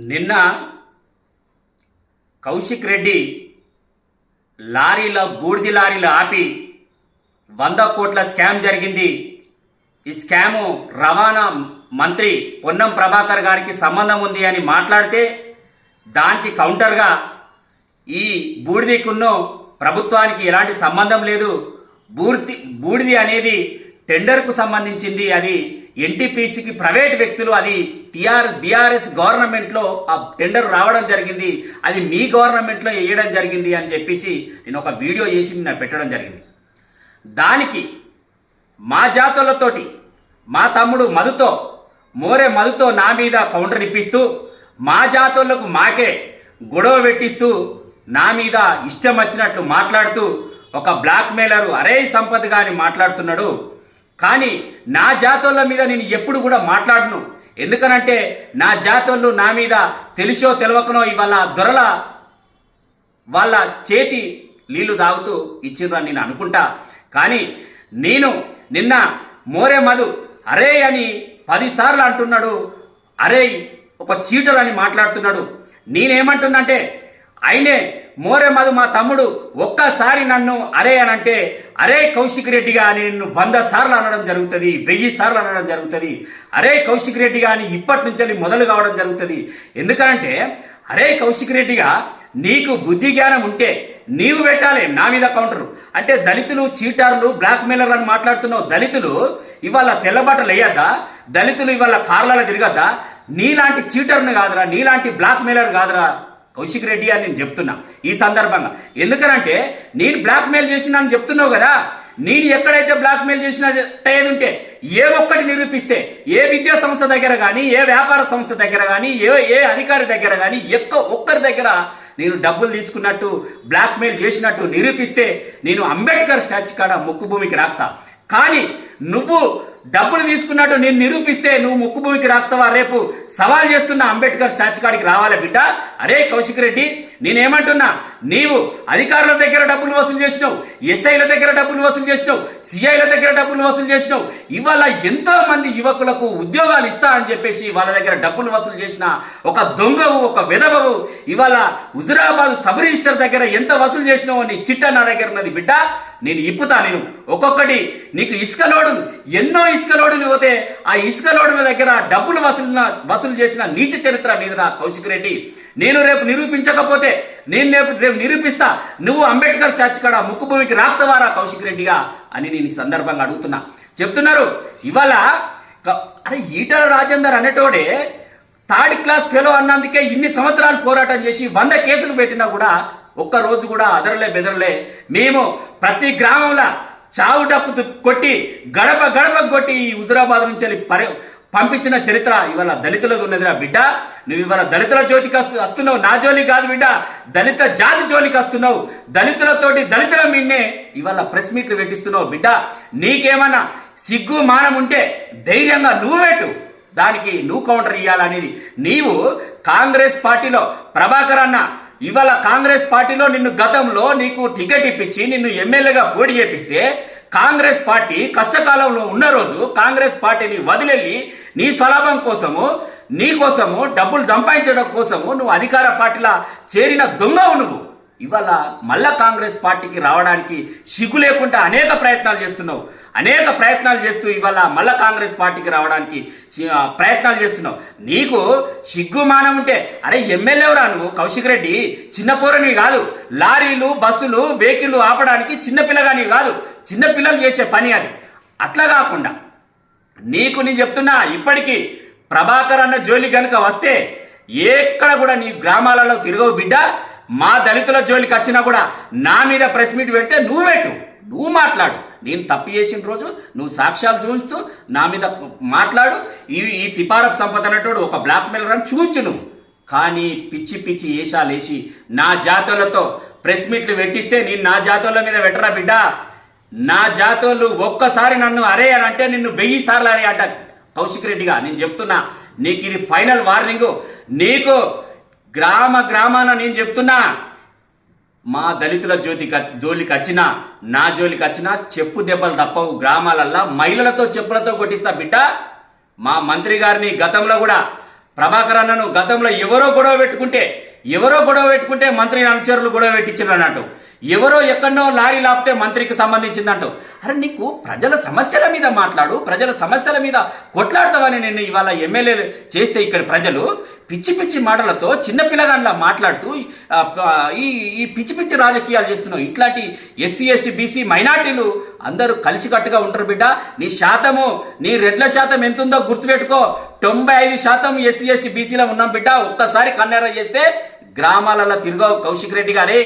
నిన్న కౌశిక్ రెడ్డి బూడిది లారీలు ఆపి 100 కోట్ల స్కామ్ జరిగింది. ఈ స్కాము రవాణా మంత్రి పొన్నం ప్రభాకర్ గారికి సంబంధం ఉంది అని మాట్లాడితే దానికి కౌంటర్గా ఈ బూడిదికున్నో ప్రభుత్వానికి ఎలాంటి సంబంధం లేదు, బూడిది అనేది టెండర్కు సంబంధించింది, అది ఎన్టీపీసీకి ప్రైవేట్ వ్యక్తులు, అది బీఆర్ఎస్ గవర్నమెంట్లో ఆ టెండర్ రావడం జరిగింది, అది మీ గవర్నమెంట్లో వేయడం జరిగింది అని చెప్పేసి నేను ఒక వీడియో చేసి నిన్న పెట్టడం జరిగింది. దానికి మా జాతులతోటి మా తమ్ముడు మధుతో నా మీద కౌంటర్ ఇప్పిస్తూ మా జాతులకు మాకే గొడవ పెట్టిస్తూ నా మీద ఇష్టం వచ్చినట్లు మాట్లాడుతూ ఒక బ్లాక్ మెయిలరు అరే సంపత్ గాని మాట్లాడుతున్నాడు. కానీ నా జాతోళ్ళ మీద నేను ఎప్పుడు కూడా మాట్లాడను. ఎందుకనంటే నా జాతోళ్ళు నా మీద తెలిసో తెలవకనో ఇవాళ దొరల వాళ్ళ చేతి నీళ్లు తాగుతూ ఇచ్చిర్రు నేను అనుకుంటా. కానీ నేను నిన్న మధు అరే అని 10 సార్లు అంటున్నాడు, అరే ఒక చీటర్ అని మాట్లాడుతున్నాడు. నేనేమంటున్నంటే ఆయనే మధు మా తమ్ముడు ఒక్కసారి నన్ను అరే అని అంటే అరే కౌశిక్ రెడ్డిగా అని నిన్ను 100 సార్లు అనడం జరుగుతుంది, 1000 సార్లు అనడం జరుగుతుంది. అరే కౌశిక్ రెడ్డిగా అని ఇప్పటి నుంచి మొదలు కావడం జరుగుతుంది. ఎందుకనంటే అరే కౌశిక్ రెడ్డిగా నీకు బుద్ధి జ్ఞానం ఉంటే నీవు పెట్టాలి నా మీద కౌంటరు. అంటే దళితులు చీటార్లు బ్లాక్ మెయిలర్లు అని మాట్లాడుతున్నావు. దళితులు ఇవాళ తెల్లబట్టలు వేయద్దా? దళితులు ఇవాళ కార్లలో తిరగద్దా? నీలాంటి చీటర్ని కాదురా, నీలాంటి బ్లాక్ మెయిలర్ కాదురా కౌశిక్ రెడ్డి అని నేను చెప్తున్నా ఈ సందర్భంగా. ఎందుకనంటే నేను బ్లాక్ మెయిల్ చేసినా చెప్తున్నావు కదా, నేను ఎక్కడైతే బ్లాక్ మెయిల్ చేసినట్టేది ఉంటే ఏ ఒక్కటి నిరూపిస్తే, ఏ విద్యా సంస్థ దగ్గర కానీ, ఏ వ్యాపార సంస్థ దగ్గర కానీ, ఏ అధికారి దగ్గర కానీ ఒక్కరి దగ్గర నేను డబ్బులు తీసుకున్నట్టు బ్లాక్ మెయిల్ చేసినట్టు నిరూపిస్తే నేను అంబేద్కర్ స్టాచ్యూ కాడ ముక్కు భూమికి రాక్తా. కానీ నువ్వు డబ్బులు తీసుకున్నట్టు నేను నిరూపిస్తే నువ్వు ముక్కు భూమికి రాక్తావా? రేపు సవాల్ చేస్తున్న అంబేద్కర్ స్టాచ్యూ కాడికి రావాలా బిడ్డ? అరే కౌశిక్ రెడ్డి, నేనేమంటున్నా, నీవు అధికారుల దగ్గర డబ్బులు వసూలు చేసినావు, ఎస్ఐల దగ్గర డబ్బులు వసూలు చేసినావు, సిఐల దగ్గర డబ్బులు వసూలు చేసినావు. ఇవాళ ఎంతో మంది యువకులకు ఉద్యోగాలు ఇస్తా అని చెప్పేసి వాళ్ళ దగ్గర డబ్బులు వసూలు చేసిన ఒక దొంగవు, ఒక విధవవు. ఇవాళ హుజురాబాద్ సబ్ రిజిస్టర్ దగ్గర ఎంత వసూలు చేసినావు అని చిట్ట నా దగ్గర ఉన్నది బిడ్డ. నేను ఇప్పుతా. నేను ఒక్కొక్కటి నీకు ఇసుక లోడులు, ఎన్నో ఇసుక లోడులు పోతే ఆ ఇసుక లోడుల దగ్గర డబ్బులు వసూలు చేసిన నీచ చరిత్ర నీదిరా కౌశిక్ రెడ్డి. నేను రేపు నిరూపించకపోతే నేను రేపు నిరూపిస్తా, నువ్వు అంబేద్కర్ స్టాచ్యూ కాడ ముక్కు భూమికి రాక్తవారా కౌశిక్ రెడ్డిగా అని నేను ఈ సందర్భంగా అడుగుతున్నా. చెప్తున్నారు ఇవాళ అరే ఈటల రాజేందర్ అనేటోడే 3rd క్లాస్ ఫెలో అన్నందుకే ఇన్ని సంవత్సరాలు పోరాటం చేసి 100 కేసులు పెట్టినా కూడా ఒక్కరోజు కూడా అదరలే బెదరలే. మేము ప్రతి గ్రామంలో చావు డప్పు కొట్టి గడప కొట్టి హుజురాబాద్ నుంచి పంపించిన చరిత్ర ఇవాళ దళితులకు ఉన్నదిరా బిడ్డ. నువ్వు ఇవాళ దళితుల జోలికి వస్తున్నావు, నా జోలికి కాదు బిడ్డ, దళిత జాతి జోలికి వస్తున్నావు. దళితులతోటి దళితుల మీదనే ఇవాళ ప్రెస్ మీట్లు పెట్టిస్తున్నావు బిడ్డ. నీకేమన్నా సిగ్గు మానం ఉంటే ధైర్యంగా నువ్వు పెట్టు, దానికి నువ్వు కౌంటర్ ఇవ్వాలనేది. నీవు కాంగ్రెస్ పార్టీలో ప్రభాకర్ అన్న ఇవాళ కాంగ్రెస్ పార్టీలో నిన్ను గతంలో నీకు టికెట్ ఇప్పించి నిన్ను ఎమ్మెల్యేగా పోటీ చేపిస్తే కాంగ్రెస్ పార్టీ కష్టకాలంలో ఉన్న రోజు కాంగ్రెస్ పార్టీని వదిలేళ్ళి నీ స్వలాభం కోసము, నీ కోసము డబ్బులు సంపాదించడం కోసము నువ్వు అధికార పార్టీలో చేరిన దొంగవు నువ్వు. ఇవాళ మళ్ళా కాంగ్రెస్ పార్టీకి రావడానికి సిగ్గు లేకుండా అనేక ప్రయత్నాలు చేస్తూ ఇవాళ మళ్ళా కాంగ్రెస్ పార్టీకి రావడానికి ప్రయత్నాలు చేస్తున్నావు. నీకు సిగ్గు మానం ఉంటే అరే ఎమ్మెల్యేవరా నువ్వు కౌశిక్ రెడ్డి, చిన్నపోరని కాదు. లారీలు బస్సులు వెహికల్ ఆపడానికి చిన్నపిల్లగాని కాదు, చిన్నపిల్లలు చేసే పని అది. అట్లా కాకుండా నీకు నేను చెప్తున్నా, ఇప్పటికీ ప్రభాకర్ అన్న జోలి కనుక వస్తే ఎక్కడ కూడా నీ గ్రామాలలో తిరగవు బిడ్డ. మా దళితుల జోలికి వచ్చినా కూడా నా మీద ప్రెస్ మీట్ పెడితే నువ్వు పెట్టు, నువ్వు మాట్లాడు. నేను తప్పు చేసిన రోజు నువ్వు సాక్ష్యాలు చూపిస్తూ నా మీద మాట్లాడు. ఈ తిపారప్ సంపద అన్నట్టు ఒక బ్లాక్ మెయిలర్ అని చూపించు నువ్వు. కానీ పిచ్చి ఏషాలు వేసి నా జాతోళ్ళతో ప్రెస్ మీట్లు పెట్టిస్తే నేను నా జాతోళ్ళ మీద పెట్టరా బిడ్డ. నా జాతోళ్ళు ఒక్కసారి నన్ను అరే అని అంటే నిన్ను 1000 సార్లు అరే అంట కౌశిక్ రెడ్డిగా. నేను చెప్తున్నా, నీకు ఇది ఫైనల్ వార్నింగ్. నీకు గ్రామాన నేను చెప్తున్నా, మా దళితుల జోలికి వచ్చినా నా జోలికి వచ్చినా చెప్పు దెబ్బలు తప్పవు. గ్రామాలల్లో మహిళలతో చెప్పులతో కొట్టిస్తా బిడ్డ. మా మంత్రి గారిని గతంలో కూడా ప్రభాకర్ అన్నను గతంలో ఎవరో గొడవ పెట్టుకుంటే మంత్రి అనుచరులు గొడవ పెట్టించారు అన్నట్టు, ఎవరో ఎక్కడో లారీ లాపితే మంత్రికి సంబంధించిందంటూ. అరే నీకు ప్రజల సమస్యల మీద మాట్లాడు, ప్రజల సమస్యల మీద కొట్లాడతావని నేను ఇవాళ ఎమ్మెల్యేలు చేస్తే ఇక్కడ ప్రజలు పిచ్చి పిచ్చి మాటలతో చిన్నపిల్లగాండ్లా మాట్లాడుతూ ఈ పిచ్చి పిచ్చి రాజకీయాలు చేస్తున్నావు. ఇట్లాంటి ఎస్సీ ఎస్టీ బీసీ మైనార్టీలు అందరూ కలిసికట్టుగా ఉంటారు బిడ్డ. నీ రెడ్ల శాతం ఎంతుందో గుర్తుపెట్టుకో. 95% ఎస్సీ ఎస్టీ బీసీలో ఉన్నాం బిడ్డ. ఒక్కసారి కన్నెర చేస్తే గ్రామాలలో తిరగవు కౌశిక్ రెడ్డి గారే.